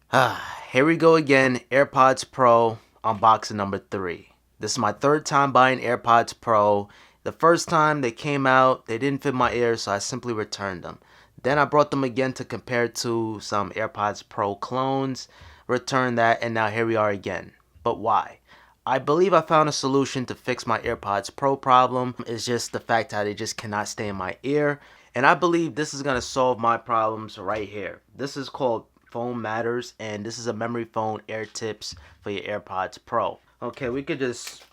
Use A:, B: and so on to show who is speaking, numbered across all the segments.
A: Here we go again, AirPods Pro unboxing number 3. This is my third time buying AirPods Pro. The first time they came out, they didn't fit my ears, so I simply returned them. Then I brought them again to compare to some AirPods Pro clones, returned that, and now here we are again. But why? I believe I found a solution to fix my AirPods Pro problem. It's just the fact that they just cannot stay in my ear. And I believe this is going to solve my problems right here. This is called Phone Matters, and this is a memory foam air tips for your AirPods Pro. Okay, we could just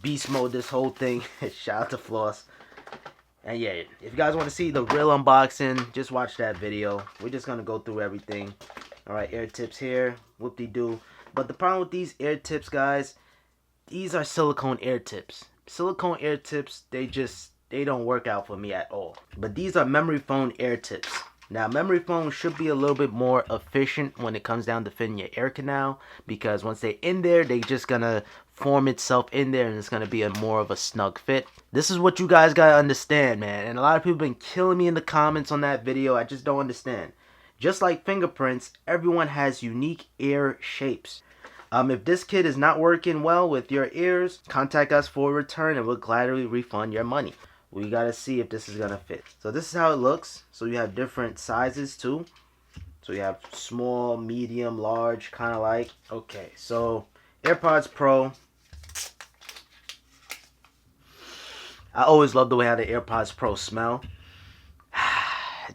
A: beast mode this whole thing. Shout out to Floss. And yeah, if you guys want to see the real unboxing, just watch that video. We're just going to go through everything. Alright, air tips here. Whoop-de-doo. But the problem with these air tips, guys, these are silicone air tips. Silicone air tips, they don't work out for me at all. But these are memory foam air tips. Now, memory foam should be a little bit more efficient when it comes down to fitting your ear canal, because once they're in there, they just gonna form itself in there and it's gonna be a more of a snug fit. This is what you guys gotta understand, man. And a lot of people been killing me in the comments on that video. I just don't understand. Just like fingerprints, everyone has unique ear shapes. If this kit is not working well with your ears, contact us for a return and we'll gladly refund your money. We gotta see if this is gonna fit. So this is how it looks. So you have different sizes too. So you have small, medium, large, kind of like. Okay, so AirPods Pro. I always love the way how the AirPods Pro smell.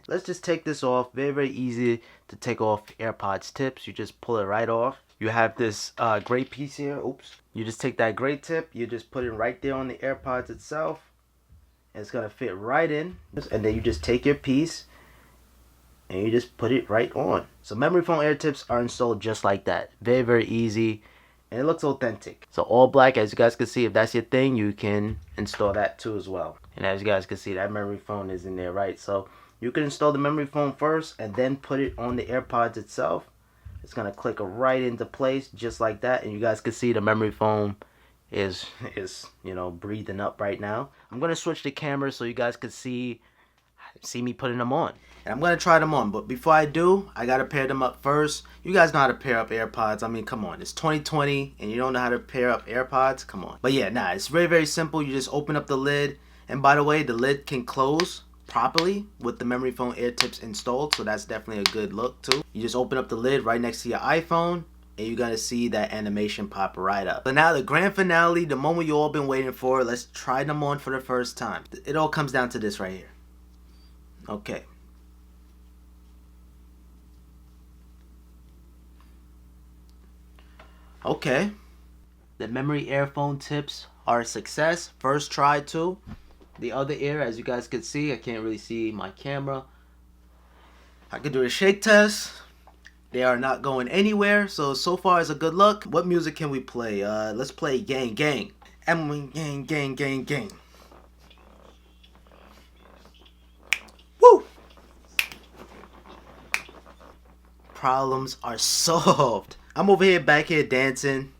A: Let's just take this off. Very, very easy to take off AirPods tips. You just pull it right off. You have this gray piece here. Oops. You just take that gray tip. You just put it right there on the AirPods itself. It's gonna fit right in, and then you just take your piece and you just put it right on. So memory foam air tips are installed just like that. Very, very easy, and it looks authentic. So all black, as you guys can see. If that's your thing, you can install that too as well. And as you guys can see, that memory foam is in there, right? So you can install the memory foam first and then put it on the AirPods itself. It's gonna click right into place just like that, and you guys can see the memory foam is you know, breathing up right now. I'm gonna switch the camera so you guys can see me putting them on, and I'm gonna try them on. But before I do, I gotta pair them up first. You guys know how to pair up AirPods. I mean, come on, it's 2020 and you don't know how to pair up AirPods? Come on. But yeah, nah, it's very, very simple. You just open up the lid, and by the way, the lid can close properly with the memory foam air tips installed, so that's definitely a good look too. You just open up the lid right next to your iPhone, and you're gonna see that animation pop right up. So now the grand finale, the moment you all been waiting for. Let's try them on for the first time. It all comes down to this right here. Okay. Okay. The memory earphone tips are a success. First try too. The other ear, as you guys can see, I can't really see my camera. I could do a shake test. They are not going anywhere, so far it's a good look. What music can we play? Let's play Gang Gang. Emily Gang Gang Gang Gang. Woo! Problems are solved. I'm over here, back here dancing.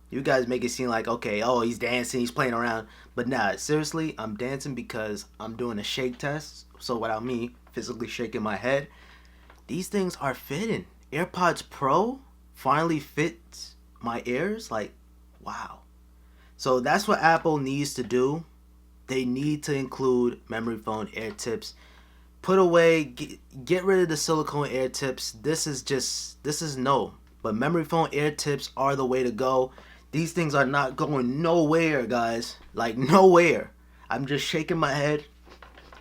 A: You guys make it seem like, okay, oh, he's dancing, he's playing around. But nah, seriously, I'm dancing because I'm doing a shake test. So without me physically shaking my head, these things are fitting. AirPods Pro finally fits my ears. Like, wow. So that's what Apple needs to do. They need to include memory foam air tips. Put away, get rid of the silicone air tips. This is no. But memory foam air tips are the way to go. These things are not going nowhere, guys. Like, nowhere. I'm just shaking my head,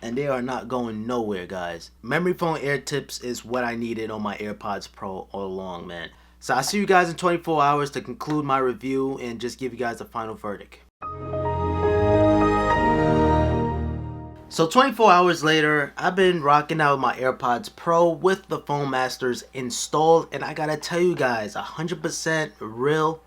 A: and they are not going nowhere, guys. Memory foam air tips is what I needed on my AirPods Pro all along, man. So I'll see you guys in 24 hours to conclude my review and just give you guys a final verdict. So 24 hours later, I've been rocking out my AirPods Pro with the Foam Masters installed, and I gotta tell you guys, 100% real,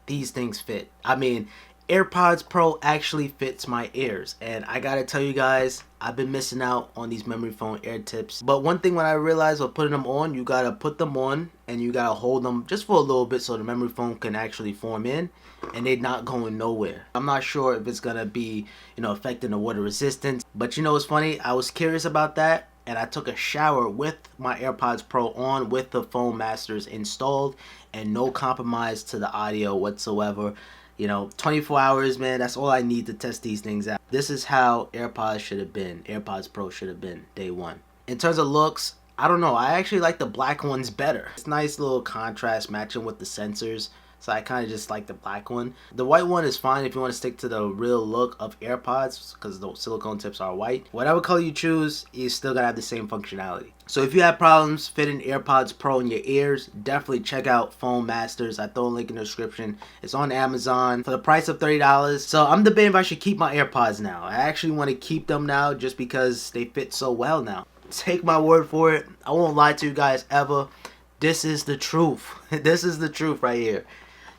A: these things fit. I mean, AirPods Pro actually fits my ears, and I gotta tell you guys, I've been missing out on these memory foam air tips. But one thing when I realized while putting them on, you gotta put them on and you gotta hold them just for a little bit so the memory foam can actually form in, and they're not going nowhere. I'm not sure if it's gonna be, you know, affecting the water resistance, but you know what's funny? I was curious about that, and I took a shower with my AirPods Pro on with the Foam Masters installed, and no compromise to the audio whatsoever. You know, 24 hours, man, that's all I need to test these things out. This is how AirPods should have been. AirPods Pro should have been day one. In terms of looks, I don't know. I actually like the black ones better. It's nice little contrast matching with the sensors. So I kind of just like the black one. The white one is fine if you want to stick to the real look of AirPods because the silicone tips are white. Whatever color you choose, you still gotta have the same functionality. So if you have problems fitting AirPods Pro in your ears, definitely check out Foam Masters. I throw a link in the description. It's on Amazon for the price of $30. So I'm debating if I should keep my AirPods now. I actually want to keep them now just because they fit so well now. Take my word for it. I won't lie to you guys ever. This is the truth. This is the truth right here.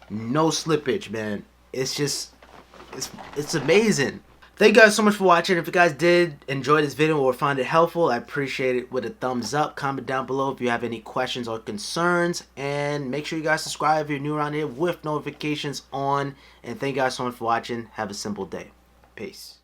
A: No slippage, man. It's just, it's amazing. Thank you guys so much for watching. If you guys did enjoy this video or find it helpful, I appreciate it with a thumbs up. Comment down below if you have any questions or concerns. And make sure you guys subscribe if you're new around here with notifications on. And thank you guys so much for watching. Have a simple day. Peace.